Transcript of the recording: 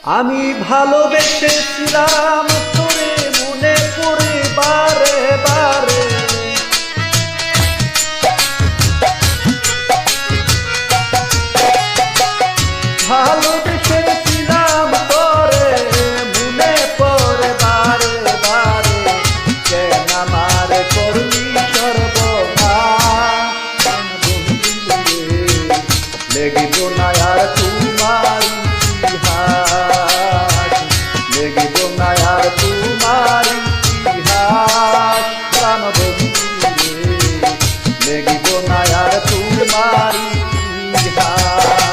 আমি ভালোবেসেছিলাম তোরে মনে পড়ে বারে বারে, ভালোবেসেছিলাম তোরে মনে পড়ে বারে বারে, কেন আমার করলি সর্বনাশ লেগিব না আর তোমার ইতিহাস, লেগিব না আর তোমার ইতিহাস প্রাণ বন্ধু, লেগিব না আর তোমার ইতিহাস।